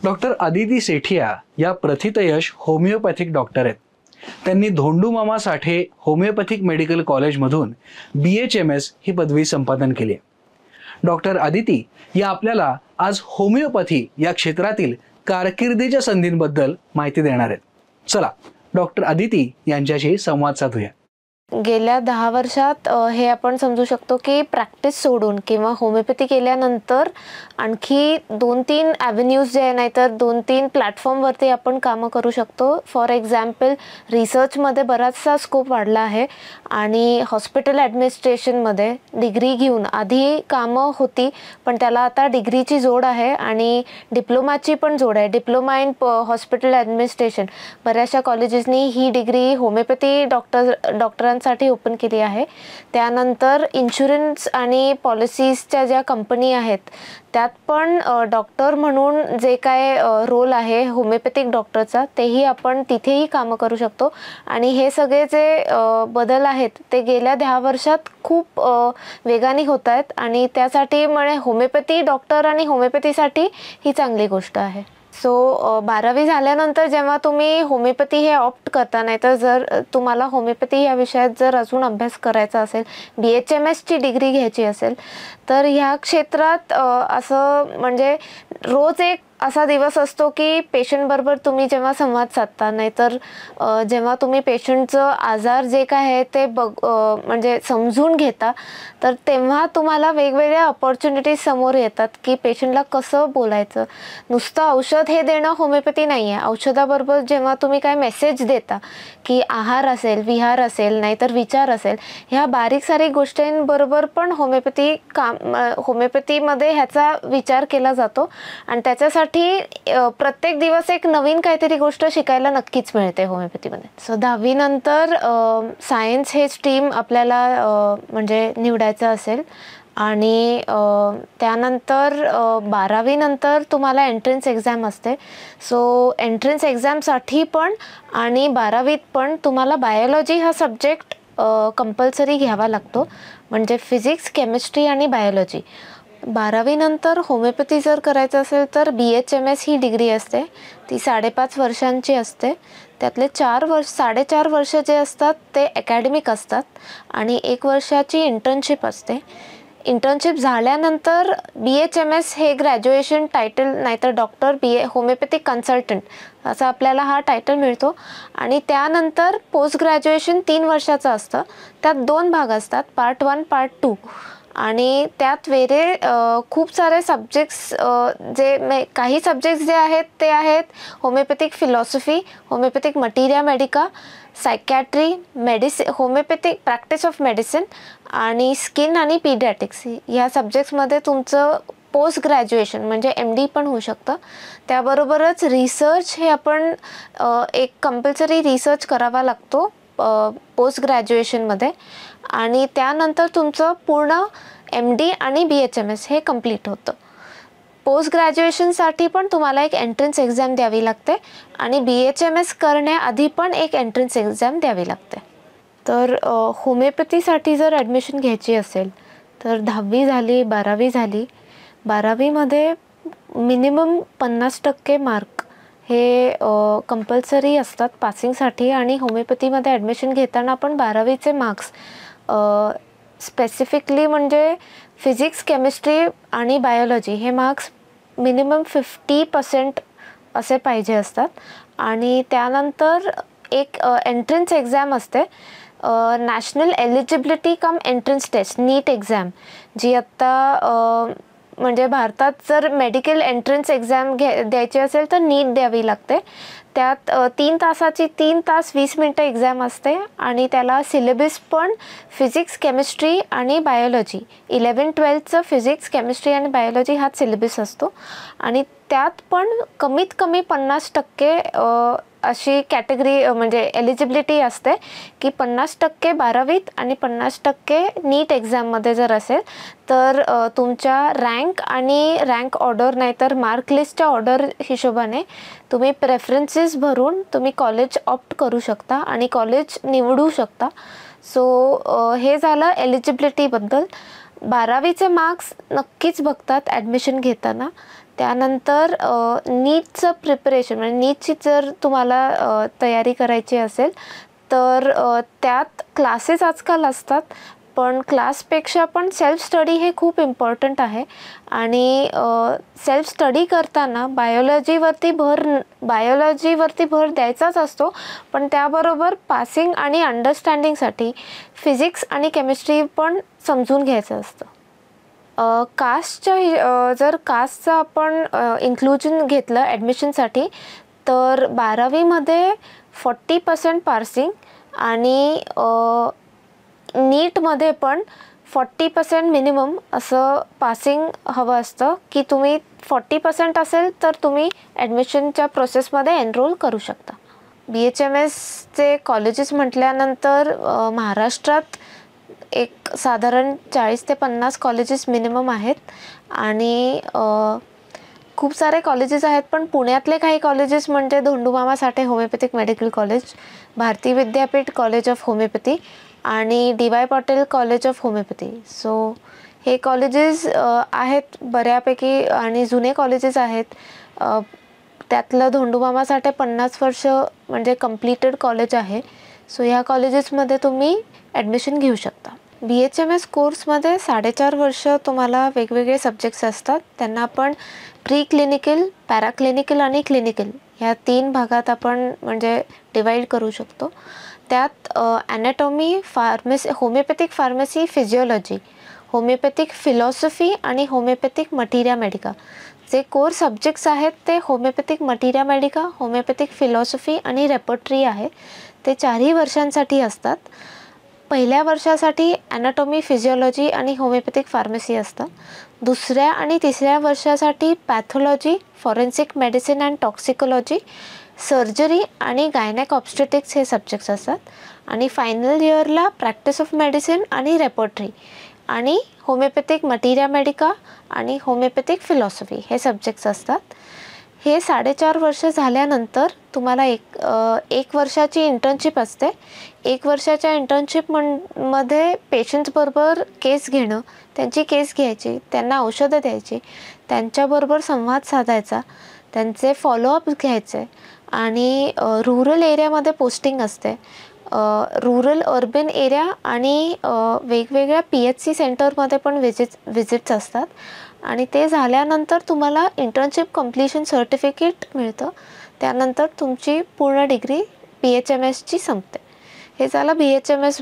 Doctor Aditi Sethia या प्रथितयश homeopathic doctor आहेत. त्यांनी धोंडू मामा साठे होमिओपॅथिक मेडिकल कॉलेजमधून BHMS ही पदवी संपादन केली आहे. डॉक्टर अदिती या आपल्याला आज होमिओपॅथी या क्षेत्रातील कारकिर्दीच्या संधींबद्दल माहिती देणार आहेत. चला डॉक्टर अदिती यांच्याशी संवाद साधूया. गेल्या 10 वर्षात हे आपण समजू शकतो की प्रॅक्टिस सोडून किंवा होमिओपॅथी केल्यानंतर आणखी 2-3 ॲव्हेन्यूज जे आहे, नाहीतर 2-3 प्लॅटफॉर्मवरती आपण कामं करू शकतो. फॉर एक्झाम्पल रिसर्चमध्ये बराचसा स्कोप वाढला आहे आणि हॉस्पिटल ॲडमिनिस्ट्रेशनमध्ये डिग्री घेऊन आधी कामं होती, पण त्याला आता डिग्रीची जोड आहे आणि डिप्लोमाची पण जोड आहे. डिप्लोमा इन हॉस्पिटल ॲडमिनिस्ट्रेशन बऱ्याचशा कॉलेजेसनी ही डिग्री होमिओपॅथी डॉक्टरांसाठी ओपन केली आहे. त्यानंतर इन्शुरन्स आणि पॉलिसीजच्या ज्या कंपनी आहेत त्यात पण डॉक्टर म्हणून जे काय रोल आहे होमिओपॅथिक डॉक्टरचा, तेही आपण तिथेही कामं करू शकतो. आणि हे सगळे जे बदल आहेत ते गेल्या 10 वर्षात खूप वेगाने होत आहेत आणि त्यासाठी म्हणजे होमिओपॅथी डॉक्टर आणि होमिओपॅथीसाठी ही चांगली गोष्ट आहे. सो 12वी झाल्यानंतर जेव्हा तुम्ही होमिओपॅथी हे ऑप्ट करता, नाही तर जर तुम्हाला होमिओपॅथी या विषयात जर अजून अभ्यास करायचा असेल, BHMSची डिग्री घ्यायची असेल, तर ह्या क्षेत्रात असं म्हणजे रोज एक असा दिवस असतो की पेशंटबरोबर तुम्ही जेव्हा संवाद साधता, नाहीतर जेव्हा तुम्ही पेशंटचं आजार जे काय आहे ते म्हणजे समजून घेता, तर तेव्हा तुम्हाला वेगवेगळ्या अपॉर्च्युनिटीज समोर येतात की पेशंटला कसं बोलायचं. नुसतं औषध हे देणं होमिओपॅथी नाही आहे. औषधाबरोबर जेव्हा तुम्ही काय मेसेज देता की आहार असेल, विहार असेल, नाहीतर विचार असेल, ह्या बारीक सारीक गोष्टींबरोबर पण होमिओपॅथीमध्ये ह्याचा विचार केला जातो आणि त्याच्यासाठी प्रत्येक दिवस एक नवीन काहीतरी गोष्ट शिकायला नक्कीच मिळते होमिओपॅथीमध्ये. सो 10वी नंतर सायन्स हे स्ट्रीम आपल्याला म्हणजे निवडायचं असेल आणि त्यानंतर 12वी नंतर तुम्हाला एंट्रन्स एक्झाम असते. सो एंट्रन्स एक्झामसाठी पण आणि 12वीत पण तुम्हाला बायोलॉजी हा सब्जेक्ट कंपल्सरी घ्यावा लागतो, म्हणजे फिजिक्स, केमिस्ट्री आणि बायोलॉजी. 12वी नंतर होमिओपॅथी जर करायचं असेल तर BHMS ही डिग्री असते. ती 5.5 वर्षांची असते. त्यातले 4.5 वर्ष जे असतात ते अकॅडमिक असतात आणि 1 वर्षाची इंटर्नशिप असते. इंटर्नशिप झाल्यानंतर BHMS हे ग्रॅज्युएशन टायटल, नाहीतर डॉक्टर होमिओपॅथिक कन्सल्टंट असं आपल्याला हा टायटल मिळतो. आणि त्यानंतर पोस्ट ग्रॅज्युएशन 3 वर्षाचं असतं. त्यात 2 भाग असतात, पार्ट 1, पार्ट 2. आणि त्यात खूप सारे सब्जेक्ट्स काही सब्जेक्ट्स जे आहेत ते आहेत homeopathic philosophy, homeopathic materia Medica, psychiatry, homeopathic practice of medicine आणि स्किन आणि पीडियाट्रिक्स. ह्या सब्जेक्ट्समध्ये तुमचं पोस्ट ग्रॅज्युएशन म्हणजे MD पण होऊ शकतं. त्याबरोबरच रिसर्च हे आपण एक कंपल्सरी रिसर्च करावा लागतो पोस्ट ग्रॅज्युएशनमध्ये आणि त्यानंतर तुमचं पूर्ण MD आणि BHMS हे कंप्लीट होतं. पोस्ट ग्रॅज्युएशनसाठी पण तुम्हाला एक एंट्रन्स एक्झाम द्यावी लागते आणि BHMS करण्याआधी पण एक एंट्रन्स एक्झाम द्यावी लागते. तर होमिओपॅथीसाठी जर ॲडमिशन घ्यायची असेल तर 10वी झाली, 12वी झाली. 12वीमध्ये मिनिमम 50% मार्क हे कंपल्सरी असतात पासिंगसाठी आणि होमिओपॅथीमध्ये ॲडमिशन घेताना पण 12वीचे मार्क्स स्पेसिफिकली म्हणजे फिजिक्स, केमिस्ट्री आणि बायोलॉजी हे मार्क्स मिनिमम 50% असे पाहिजे असतात. आणि त्यानंतर एक एंट्रन्स एक्झाम असते, national eligibility cum entrance test, NEET exam, जी आत्ता म्हणजे भारतात जर मेडिकल एंट्रन्स एक्झाम द्यायची असेल तर नीट द्यावी लागते. त्यात 3 तासाची 3 तास 20 मिनटं एक्झाम असते आणि त्याला सिलेबस पण फिजिक्स, केमिस्ट्री आणि बायोलॉजी, 11-12चं फिजिक्स, केमिस्ट्री आणि बायोलॉजी हाच सिलेबस असतो. आणि त्यात पण कमीत कमी 50% अशी कॅटेगरी म्हणजे एलिजिबिलिटी असते की 50% 12वीत आणि 50% नीट एक्झाममध्ये जर असेल तर तुमच्या रँक आणि रँक ऑर्डर नाहीतर मार्क लिस्टच्या ऑर्डर हिशोबाने तुम्ही प्रेफरन्सेस भरून तुम्ही कॉलेज ऑप्ट करू शकता आणि कॉलेज निवडू शकता. सो हे झालं एलिजिबिलिटीबद्दल. 12वीचे मार्क्स नक्कीच बघतात ॲडमिशन घेताना. त्यानंतर नीटचं प्रिपरेशन म्हणजे नीटची जर तुम्हाला तयारी करायची असेल तर त्यात क्लासेस आजकाल असतात, पण क्लासपेक्षा पण सेल्फ स्टडी हे खूप इम्पॉर्टंट आहे. आणि सेल्फ स्टडी करताना बायोलॉजीवरती भर द्यायचाच असतो, पण त्याबरोबर पासिंग आणि अंडरस्टँडिंगसाठी फिजिक्स आणि केमिस्ट्री पण समजून घ्यायचं असतं. जर कास्टचं आपण इन्क्लुजन घेतलं ॲडमिशनसाठी तर 12वीमध्ये 40% पासिंग आणि नीटमध्ये पण 40% मिनिमम असं पासिंग हवं असतं की तुम्ही 40% असेल तर तुम्ही ॲडमिशनच्या प्रोसेसमध्ये एनरोल करू शकता. BHMSचे कॉलेजेस म्हटल्यानंतर महाराष्ट्रात एक साधारण 40 ते 50 कॉलेजेस मिनिमम आहेत आणि खूप सारे कॉलेजेस आहेत, पण पुण्यातले काही कॉलेजेस म्हणजे धोंडूमामा साठे homeopathic medical college, Bharati Vidyapeeth college of homeopathy आणि DY Patil college of homeopathy. So हे कॉलेजेस आहेत बऱ्यापैकी आणि जुने कॉलेजेस आहेत. त्यातलं धोंडूमामा साठे 50 वर्ष म्हणजे कम्प्लिटेड कॉलेज आहे. सो ह्या कॉलेजेसमध्ये तुम्ही ॲडमिशन घेऊ शकता. BHMS कोर्समध्ये 4.5 वर्ष तुम्हाला वेगवेगळे सब्जेक्ट्स असतात. त्यांना आपण प्री क्लिनिकल, पॅराक्लिनिकल आणि क्लिनिकल ह्या 3 भागात आपण म्हणजे डिवाईड करू शकतो. त्यात anatomy, homeopathic pharmacy, physiology, homeopathic philosophy आणि होमिओपॅथिक मटिरिया मेडिका जे कोर सब्जेक्ट्स आहेत ते homeopathic materia medica, homeopathic philosophy आणि रेपर्टरी आहे. ते 4ही वर्षांसाठी असतात. पहिल्या वर्षासाठी ॲनाटॉमी, फिजिओलॉजी आणि होमिओपॅथिक फार्मसी असतं. दुसऱ्या आणि तिसऱ्या वर्षासाठी pathology, forensic medicine and toxicology, surgery आणि गायनॅक ऑब्स्टेटिक्स हे सब्जेक्ट्स असतात. आणि फायनल इयरला प्रॅक्टिस ऑफ मेडिसिन आणि रेपर्टरी आणि होमिओपॅथिक मटिरिया मेडिका आणि होमिओपॅथिक फिलॉसॉफी हे सब्जेक्ट्स असतात. हे 4.5 वर्ष झाल्यानंतर तुम्हाला एक वर्षाची इंटर्नशिप असते. 1 वर्षाच्या इंटर्नशिपमध्ये पेशंट्सबरोबर केस घेणं, त्यांची केस घ्यायची, त्यांना औषधं द्यायची, त्यांच्याबरोबर संवाद साधायचा, त्यांचे फॉलोअप घ्यायचे आणि रुरल एरियामध्ये पोस्टिंग असते. रुरल अर्बन एरिया आणि वेगवेगळ्या PHC सेंटरमध्ये पण विजिट्स असतात. आणि ते झाल्यानंतर तुम्हाला इंटर्नशिप कम्प्लिशन सर्टिफिकेट मिळतं. त्यानंतर तुमची पूर्ण डिग्री BHMSची संपते. हे झालं BHMS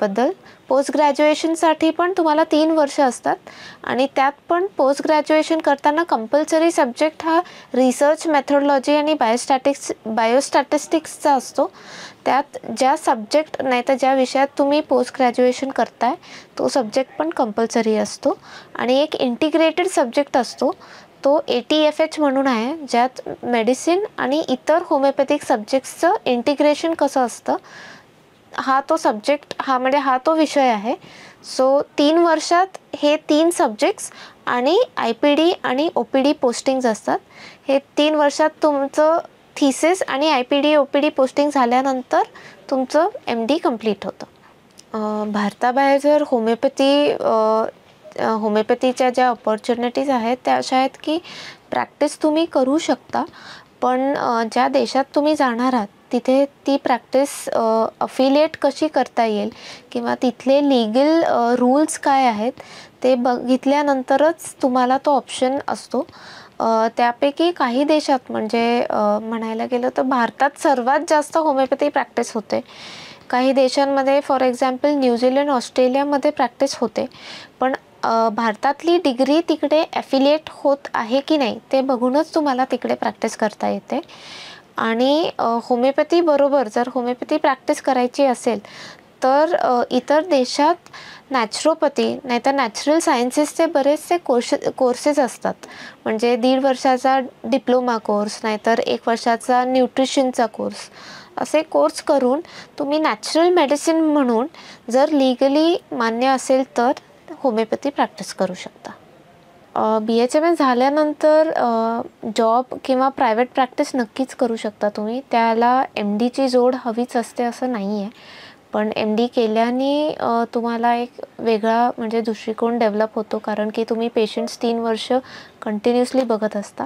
बद्दल. पोस्ट ग्रॅज्युएशनसाठी पण तुम्हाला 3 वर्ष असतात आणि त्यात पण पोस्ट ग्रॅज्युएशन करताना कंपल्सरी सब्जेक्ट हा रिसर्च मेथोडॉलॉजी आणि बायोस्टॅटिस्टिक्सचा असतो. त्यात ज्या सब्जेक्ट नाही तर ज्या विषयात तुम्ही पोस्ट ग्रॅज्युएशन करताय तो सब्जेक्ट पण कंपल्सरी असतो. आणि एक इंटिग्रेटेड सब्जेक्ट असतो तो ATFH म्हणून आहे, ज्यात मेडिसिन आणि इतर होमिओपॅथिक सब्जेक्ट्सचं इंटिग्रेशन कसं असतं हा तो विषय आहे. सो 3 वर्षात हे 3 सब्जेक्ट्स आणि IPD आणि OPD पोस्टिंग्स असतात. हे 3 वर्षात तुमचं थिसिस आणि IPD OPD पोस्टिंग झाल्यानंतर तुमचं MD कंप्लीट होतं. भारताबाहेर जर होमिओपॅथीच्या ज्या ऑपॉर्च्युनिटीज आहेत त्या अशा आहेत की प्रॅक्टिस तुम्ही करू शकता, पण ज्या देशात तुम्ही जाणार आहात तिथे ती प्रॅक्टिस अफिलिएट कशी करता येईल किंवा तिथले लीगल रूल्स काय आहेत ते बघितल्यानंतरच तुम्हाला तो ऑप्शन असतो. त्यापैकी काही देशात म्हणजे म्हणायला गेलं तर भारतात सर्वात जास्त होमिओपॅथी प्रॅक्टिस होते. काही देशांमध्ये फॉर एक्झाम्पल न्यूझीलंड, ऑस्ट्रेलियामध्ये प्रॅक्टिस होते, पण भारतातली डिग्री तिकडे ॲफिलिएट होत आहे की नाही ते बघूनच तुम्हाला तिकडे प्रॅक्टिस करता येते. आणि होमिओपॅथीबरोबर जर होमिओपॅथी प्रॅक्टिस करायची असेल तर इतर देशात नॅचरोपॅथी नाहीतर नॅचरल सायन्सेसचे बरेचसे कोर्सेस असतात. म्हणजे 1.5 वर्षाचा डिप्लोमा कोर्स नाहीतर 1 वर्षाचा न्यूट्रिशनचा कोर्स असे कोर्स करून तुम्ही नॅचरल मेडिसिन म्हणून जर लीगली मान्य असेल तर होमिओपॅथी प्रॅक्टिस करू शकता. BHMS झाल्यानंतर जॉब किंवा प्रायव्हेट प्रॅक्टिस नक्कीच करू शकता तुम्ही. त्याला MDची जोड हवीच असते असं नाही आहे. पण MD केल्याने तुम्हाला एक वेगळा म्हणजे दृष्टिकोन डेव्हलप होतो, कारण की तुम्ही पेशंट्स 3 वर्ष कंटिन्युअसली बघत असता.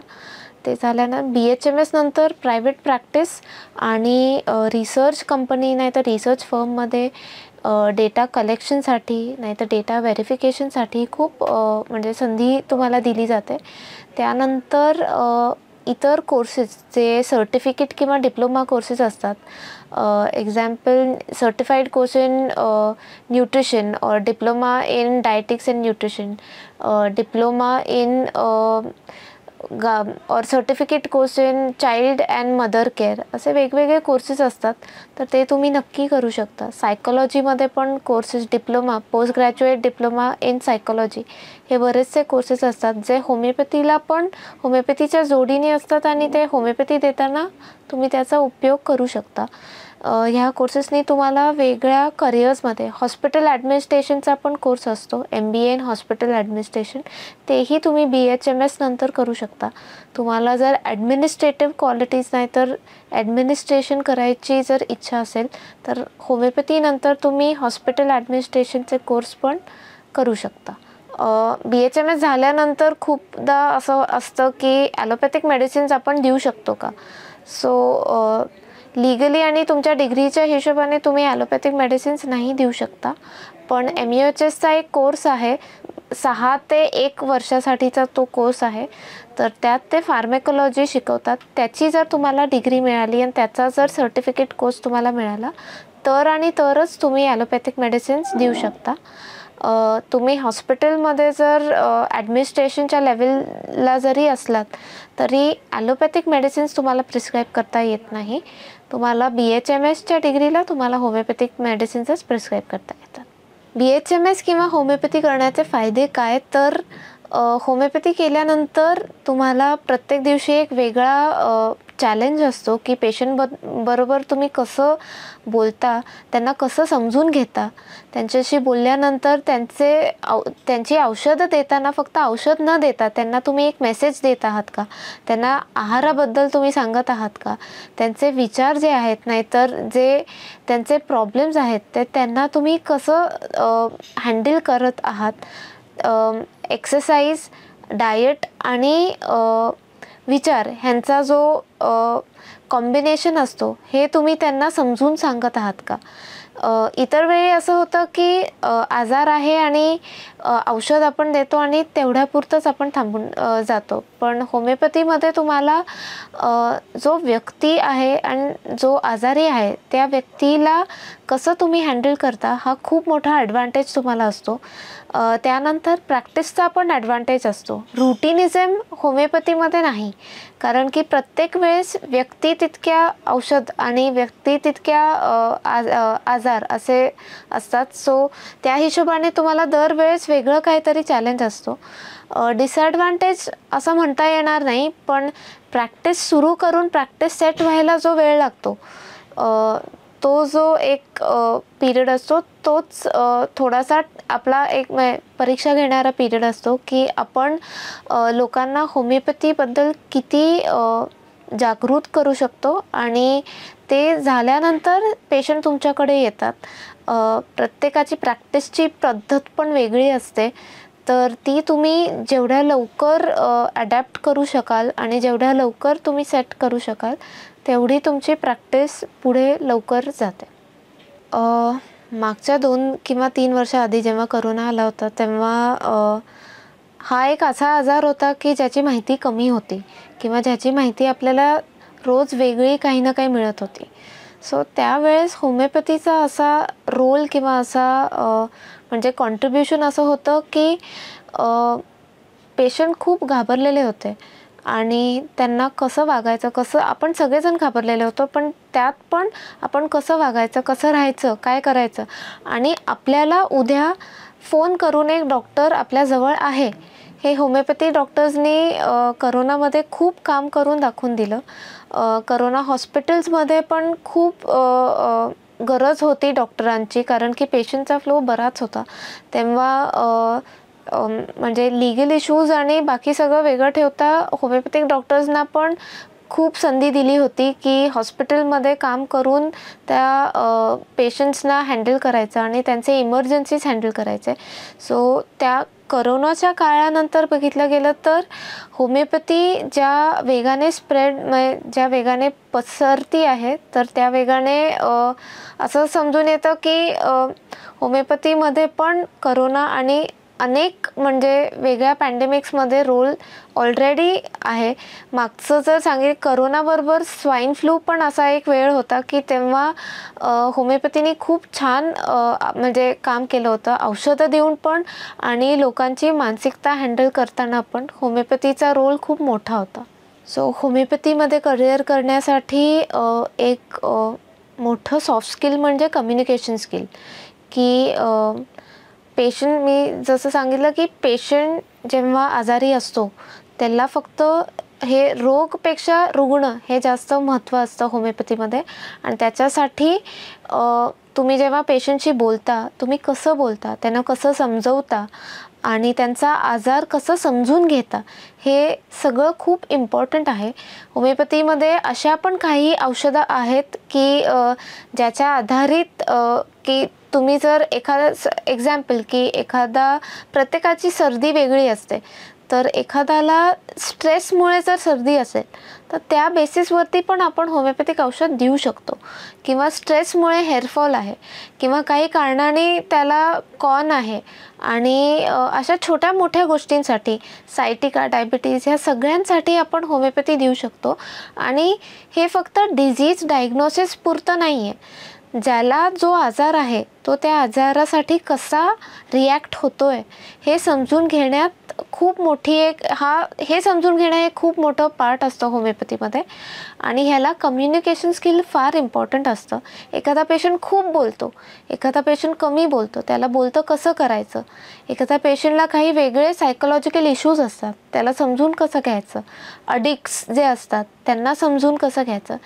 ते झाल्यानं BHMS नंतर प्रायव्हेट प्रॅक्टिस आणि रिसर्च कंपनी नाही तर रिसर्च फर्ममध्ये डेटा कलेक्शनसाठी नाही तर डेटा व्हेरिफिकेशनसाठी खूप म्हणजे संधी तुम्हाला दिली जाते. त्यानंतर इतर कोर्सेस जे सर्टिफिकेट किंवा डिप्लोमा कोर्सेस असतात, example certified course in nutrition और diploma in dietetics and nutrition, diploma in और certificate course in child and mother care, असे वेगवेगळे कोर्सेस असतात. तर ते तुम्ही नक्की करू शकता. सायकोलॉजीमध्ये पण courses, diploma, post graduate diploma in psychology, हे बरेचसे कोर्सेस असतात जे होमिओपॅथीला पण होमिओपॅथीच्या जोडीने असतात आणि ते होमिओपॅथी देताना तुम्ही त्याचा उपयोग करू शकता. ह्या कोर्सेसनी तुम्हाला वेगळ्या करिअर्समध्ये, हॉस्पिटल ॲडमिनिस्ट्रेशनचा पण कोर्स असतो, MBA इन हॉस्पिटल ॲडमिनिस्ट्रेशन, तेही तुम्ही BHMS नंतर करू शकता. तुम्हाला जर ॲडमिनिस्ट्रेटिव्ह क्वालिटीज नाही तर ॲडमिनिस्ट्रेशन करायची जर इच्छा असेल तर होमिओपॅथीनंतर तुम्ही हॉस्पिटल ॲडमिनिस्ट्रेशनचे कोर्स पण करू शकता. BHMS झाल्यानंतर खूपदा असं असतं की ॲलोपॅथिक मेडिसिन्स आपण देऊ शकतो का. सो लीगली आणि तुमच्या डिग्रीच्या हिशोबाने तुम्ही ॲलोपॅथिक मेडिसिन्स नाही देऊ शकता. पण MUHSचा एक कोर्स आहे, 6 ते 1 वर्षासाठीचा तो कोर्स आहे. तर त्यात ते फार्मेकोलॉजी शिकवतात. त्याची जर तुम्हाला डिग्री मिळाली आणि त्याचा जर सर्टिफिकेट कोर्स तुम्हाला मिळाला तर आणि तरच तुम्ही ॲलोपॅथिक मेडिसिन्स देऊ शकता. तुम्ही हॉस्पिटलमध्ये जर ॲडमिनिस्ट्रेशनच्या लेवलला जरी असलात तरी ॲलोपॅथिक मेडिसिन्स तुम्हाला प्रिस्क्राईब करता येत नाही. तुम्हाला BHMSच्या डिग्रीला तुम्हाला होमिओपॅथिक मेडिसिन्सच प्रिस्क्राईब करता येतात. BHMS किंवा होमिओपॅथी करण्याचे फायदे काय, तर होमिओपॅथी केल्यानंतर तुम्हाला प्रत्येक दिवशी एक वेगळा चॅलेंज असतो की पेशंट बरोबर तुम्ही कसं बोलता, त्यांना कसं समजून घेता. त्यांच्याशी बोलल्यानंतर त्यांची औषधं देताना फक्त औषध न देता त्यांना तुम्ही एक मेसेज देत आहात का, त्यांना आहाराबद्दल तुम्ही सांगत आहात का, त्यांचे विचार जे आहेत नाहीतर जे त्यांचे प्रॉब्लेम्स आहेत ते त्यांना तुम्ही कसं हँडल करत आहात. एक्सरसाइज, डाएट आणि विचार ह्यांचा जो कॉम्बिनेशन असतो हे तुम्ही त्यांना समजून सांगत आहात का. इतर वेळी असं होतं की आजार आहे आणि औषध आपण देतो आणि तेवढ्यापुरतंच आपण थांबून जातो. पण होमिओपॅथीमध्ये तुम्हाला जो व्यक्ती आहे आणि जो आजारी आहे त्या व्यक्तीला कसं तुम्ही हँडल करता हा खूप मोठा ॲडव्हान्टेज तुम्हाला असतो. त्यानंतर प्रॅक्टिसचा पण ॲडव्हान्टेज असतो. रुटिनिझम होमिओपॅथीमध्ये नाही, कारण की प्रत्येक वेळेस व्यक्ती तितक्या औषध आणि व्यक्ती तितक्या आजार असे असतात. सो त्या हिशोबाने तुम्हाला दरवेळेस वेगळं काहीतरी चॅलेंज असतो. डिसॲडव्हान्टेज असं म्हणता येणार नाही, पण प्रॅक्टिस सुरू करून प्रॅक्टिस सेट व्हायला जो वेळ लागतो तो जो एक पिरियड असतो तोच थोडासा आपला एक परीक्षा घेणारा पिरियड असतो की आपण लोकांना होमिओपॅथीबद्दल किती जागृत करू शकतो. आणि ते झाल्यानंतर पेशंट तुमच्याकडे येतात. प्रत्येकाची प्रॅक्टिसची पद्धत पण वेगळी असते, तर ती तुम्ही जेवढ्या लवकर ॲडॅप्ट करू शकाल आणि जेवढ्या लवकर तुम्ही सेट करू शकाल तेवढी तुमची प्रॅक्टिस पुढे लवकर जाते. मागच्या 2 किंवा 3 वर्षाआधी जेव्हा करोना आला होता तेव्हा हा एक असा आजार होता की ज्याची माहिती कमी होती किंवा ज्याची माहिती आपल्याला रोज वेगळी काही ना काही मिळत होती. सो त्यावेळेस होमिओपॅथीचा असा रोल किंवा असा म्हणजे कॉन्ट्रिब्युशन असं होतं की पेशंट खूप घाबरलेले होते आणि त्यांना कसं वागायचं, कसं आपण सगळेजण घाबरलेले होतो, पण त्यात पण आपण कसं वागायचं, कसं राहायचं, काय करायचं. आणि आपल्याला उद्या फोन करून एक डॉक्टर आपल्याजवळ आहे हे होमिओपॅथी डॉक्टर्सनी करोनामध्ये खूप काम करून दाखवून दिलं. करोना हॉस्पिटल्समध्ये पण खूप गरज होती डॉक्टरांची, कारण की पेशंटचा फ्लो बराच होता तेव्हा. म्हणजे लिगल इश्यूज आणि बाकी सगळं वेगळं ठेवता होमिओपॅथिक डॉक्टर्सना पण खूप संधी दिली होती की हॉस्पिटलमध्ये काम करून त्या पेशंट्सना हँडल करायचं आणि त्यांचे इमर्जन्सीज हँडल करायचे. सो त्या करोनाच्या काळानंतर बघितलं गेलं तर होमिओपॅथी ज्या वेगाने ज्या वेगाने पसरती आहे, तर त्या वेगाने असं समजून येतं की होमिओपॅथीमध्ये पण करोना आणि अनेक म्हणजे वेगळ्या पॅन्डेमिक्समध्ये रोल ऑलरेडी आहे. मागचं जर सांगितलं, करोनाबरोबर स्वाईन फ्लू पण असा एक वेळ होता की तेव्हा होमिओपॅथीने खूप छान म्हणजे काम केलं होतं, औषधं देऊन पण आणि लोकांची मानसिकता हँडल करताना पण होमिओपॅथीचा रोल खूप मोठा होता. सो होमिओपॅथीमध्ये करिअर करण्यासाठी एक मोठं सॉफ्ट स्किल म्हणजे कम्युनिकेशन स्किल. की पेशंट, मी जसं सांगितलं की पेशंट जेव्हा आजारी असतो त्याला फक्त हे रोगपेक्षा रुग्ण हे जास्त महत्त्व असतं होमिओपॅथीमध्ये. आणि त्याच्यासाठी तुम्ही जेव्हा पेशंटशी बोलता, तुम्ही कसं बोलता, त्यांना कसं समजवता आणि त्यांचा आजार कसं समजून घेता, हे सगळं खूप इम्पॉर्टंट आहे. होमिओपॅथीमध्ये अशा पण काही औषधं आहेत की ज्याच्या आधारित की तुम्ही जर एक्झाम्पल की प्रत्येकाची सर्दी वेगळी असते, तर एखाद्याला स्ट्रेसमुळे जर सर्दी असेल तर त्या बेसिसवरती पण आपण होमिओपॅथिक औषध देऊ शकतो. किंवा स्ट्रेसमुळे हेअरफॉल आहे किंवा काही कारणाने त्याला कॉन आहे आणि अशा छोट्या मोठ्या गोष्टींसाठी, सायटिका, डायबिटीज, ह्या सगळ्यांसाठी आपण होमिओपॅथी देऊ शकतो. आणि हे फक्त डिझीज डायग्नोसिस पुरतं नाही आहे. ज्याला जो आजार आहे तो त्या आजारासाठी कसा रिॲक्ट होतोय हे समजून घेण्यात खूप मोठी हे समजून घेणं हे खूप मोठं पार्ट असतं होमिओपॅथीमध्ये. आणि ह्याला कम्युनिकेशन स्किल फार इम्पॉर्टंट असतं. एखादा पेशंट खूप बोलतो, एखादा पेशंट कमी बोलतो, त्याला बोलतं कसं करायचं. एखाद्या पेशंटला काही वेगळे सायकोलॉजिकल इश्यूज असतात, त्याला समजून कसं घ्यायचं. अडिक्ट्स जे असतात त्यांना समजून कसं घ्यायचं.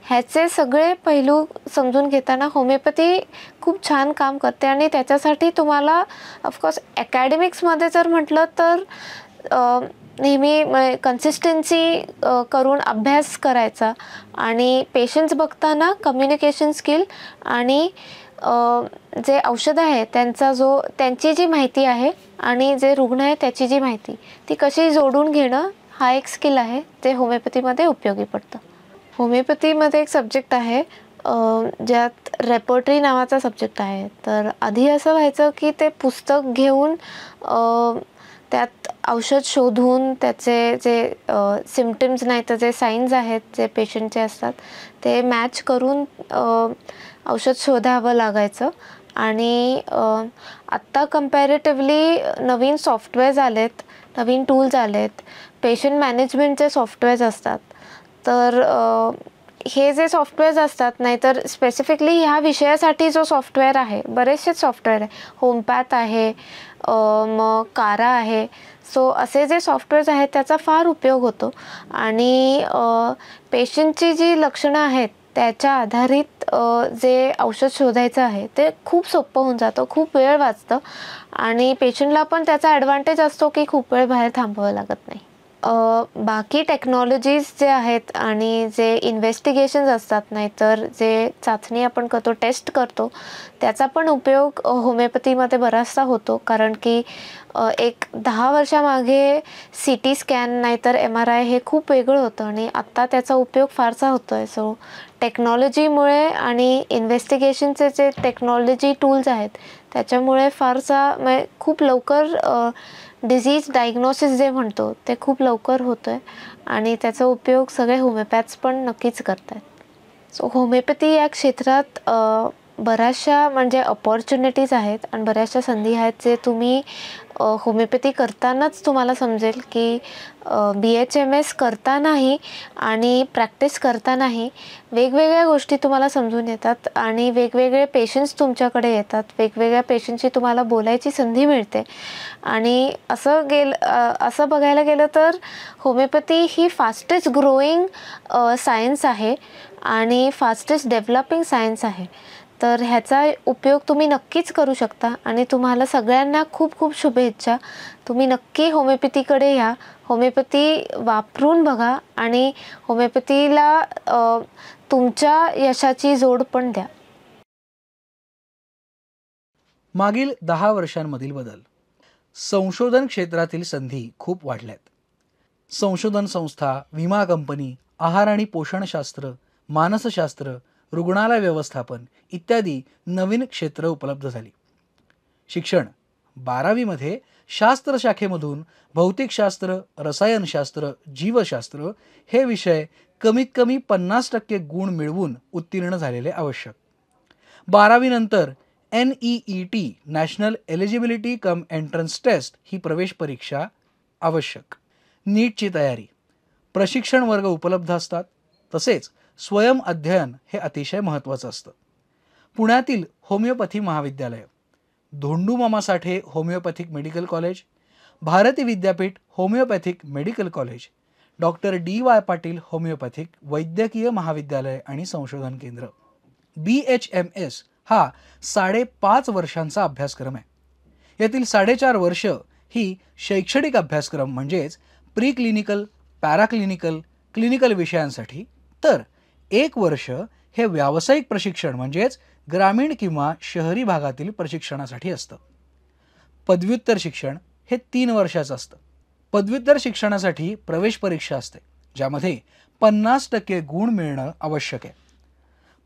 ह्याचे सगळे पैलू समजून घेताना होमिओपॅथी खूप छान काम करते. आणि त्याच्यासाठी तुम्हाला ऑफकोर्स अकॅडमिक्समध्ये जर म्हटलं तर नेहमी कन्सिस्टन्सी करून अभ्यास करायचा आणि पेशंट्स बघताना कम्युनिकेशन स्किल आणि जे औषधं आहे त्यांची जी माहिती आहे आणि जे रुग्ण आहे त्याची जी माहिती, ती कशी जोडून घेणं हा एक स्किल आहे, ते होमिओपॅथीमध्ये उपयोगी पडतं. होमिओपॅथीमध्ये एक सब्जेक्ट आहे ज्यात रेपर्टरी नावाचा सब्जेक्ट आहे. तर आधी असं व्हायचं की ते पुस्तक घेऊन त्यात औषध शोधून त्याचे जे सिम्पटम्स नाही तर जे साईन्स आहेत जे पेशंटचे असतात ते मॅच करून औषध शोधावं लागायचं. आणि आत्ता कम्पॅरेटिव्हली नवीन सॉफ्टवेअर्स आलेत, नवीन टूल्स आलेत, पेशंट मॅनेजमेंटचे सॉफ्टवेअर्स असतात. तर हे जे सॉफ्टवेअर्स असतात, नाहीतर स्पेसिफिकली ह्या विषयासाठी जो सॉफ्टवेअर आहे, बरेचसेच सॉफ्टवेअर आहे, होमपॅथ आहे, मग कारा आहे. सो असे जे सॉफ्टवेअर्स आहेत त्याचा फार उपयोग होतो. आणि पेशंटची जी लक्षणं आहेत त्याच्या आधारित जे औषध शोधायचं आहे ते खूप सोपं होऊन जातं, खूप वेळ वाचतं आणि पेशंटला पण त्याचा ॲडव्हान्टेज असतो की खूप वेळ बाहेर थांबावं लागत नाही. बाकी टेक्नॉलॉजीज जे आहेत आणि जे इन्व्हेस्टिगेशन्स असतात, नाहीतर जे चाचणी आपण करतो, टेस्ट करतो, त्याचा पण उपयोग होमिओपॅथीमध्ये बराचसा होतो. कारण की एक 10 वर्षामागे CT स्कॅन नाहीतर MRI हे खूप वेगळं होतं आणि आत्ता त्याचा उपयोग फारसा होतो आहे. सो टेक्नॉलॉजीमुळे आणि इन्व्हेस्टिगेशनचे जे टेक्नॉलॉजी टूल्स आहेत त्याच्यामुळे फारसा खूप लवकर डिझीज डायग्नोसिस जे म्हणतो ते खूप लवकर होतं आहे आणि त्याचा उपयोग सगळे होमिओपॅथ्स पण नक्कीच करत आहेत. सो होमिओपॅथी या क्षेत्रात बऱ्याचशा म्हणजे अपॉर्च्युनिटीज आहेत आणि बऱ्याचशा संधी आहेत जे तुम्ही होमिओपॅथी करतानाच तुम्हाला समजेल की BHMS करतानाही आणि प्रॅक्टिस करतानाही वेगवेगळ्या गोष्टी तुम्हाला समजून येतात आणि वेगवेगळे पेशंट्स तुमच्याकडे येतात, वेगवेगळ्या पेशंटशी तुम्हाला बोलायची संधी मिळते. आणि असं बघायला गेलं तर होमिओपॅथी ही फास्टेस्ट ग्रोईंग सायन्स आहे आणि फास्टेस्ट डेव्हलपिंग सायन्स आहे. तर ह्याचा उपयोग तुम्ही नक्कीच करू शकता आणि तुम्हाला सगळ्यांना खूप खूप शुभेच्छा. तुम्ही नक्की होमिओपॅथीकडे या, होमिओपॅथी वापरून बघा आणि होमिओपॅथीला तुमच्या यशाची जोड पण द्या. मागील 10 वर्षांमधील बदल. संशोधन क्षेत्रातील संधी खूप वाढल्यात. संशोधन संस्था, विमा कंपनी, आहार आणि पोषणशास्त्र, मानसशास्त्र, रुग्णालय व्यवस्थापन इत्यादी नवीन क्षेत्र उपलब्ध झाली. शिक्षण. 12वी मध्ये शास्त्र शाखेमधून भौतिकशास्त्र, रसायनशास्त्र, जीवशास्त्र हे विषय कमीत कमी 50% गुण मिळवून उत्तीर्ण झालेले आवश्यक. 12वी नंतर NEET national eligibility cum entrance test ही प्रवेश परीक्षा आवश्यक. नीटची तयारी. प्रशिक्षण वर्ग उपलब्ध असतात. तसेच स्वयं अध्ययन हे अतिशय महत्त्वाचं असतं. पुण्यातील होमिओपॅथी महाविद्यालय, धोंडूमामा साठे homeopathic medical college, Bharati Vidyapeeth homeopathic medical college, doctor DY Patil homeopathic वैद्यकीय महाविद्यालय आणि संशोधन केंद्र. BHMS हा 5.5 वर्षांचा अभ्यासक्रम आहे. यातील 4.5 वर्ष ही शैक्षणिक अभ्यासक्रम म्हणजेच प्री क्लिनिकल, पॅराक्लिनिकल, क्लिनिकल विषयांसाठी, तर 1 वर्ष हे व्यावसायिक प्रशिक्षण म्हणजेच ग्रामीण किंवा शहरी भागातील प्रशिक्षणासाठी असतं. पदव्युत्तर शिक्षण हे 3 वर्षाचं असतं. पदव्युत्तर शिक्षणासाठी प्रवेश परीक्षा असते, ज्यामध्ये 50% गुण मिळणं आवश्यक आहे.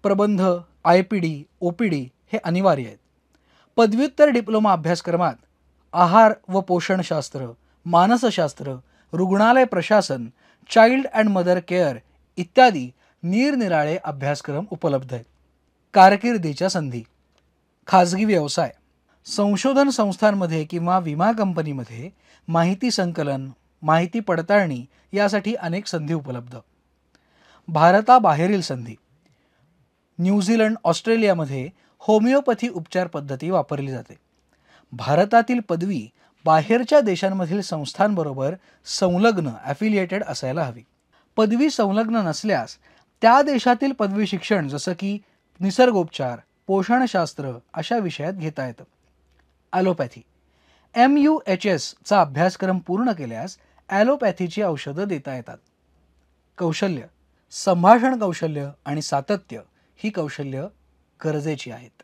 प्रबंध, IPD, OPD हे अनिवार्य आहेत. पदव्युत्तर डिप्लोमा अभ्यासक्रमात आहार व पोषणशास्त्र, मानसशास्त्र, रुग्णालय प्रशासन, चाइल्ड अँड मदर केअर इत्यादी निरनिराळे अभ्यासक्रम उपलब्ध आहेत. कारकिर्दीच्या संधी. खाजगी व्यवसाय. संशोधन संस्थांमध्ये किंवा विमा कंपनीमध्ये माहिती संकलन, माहिती पडताळणी यासाठी अनेक संधी उपलब्ध. भारताबाहेरील संधी. न्यूझीलंड, ऑस्ट्रेलियामध्ये होमिओपॅथी उपचार पद्धती वापरली जाते. भारतातील पदवी बाहेरच्या देशांमधील संस्थांबरोबर संलग्न ॲफिलिएटेड असायला हवी. पदवी संलग्न नसल्यास त्या देशातील पदवी शिक्षण जसं की निसर्गोपचार, पोषणशास्त्र अशा विषयात घेता येतं. ॲलोपॅथी. MUHS चा अभ्यासक्रम पूर्ण केल्यास ॲलोपॅथीची औषधं देता येतात. कौशल्य. संभाषण कौशल्य आणि सातत्य ही कौशल्य गरजेची आहेत.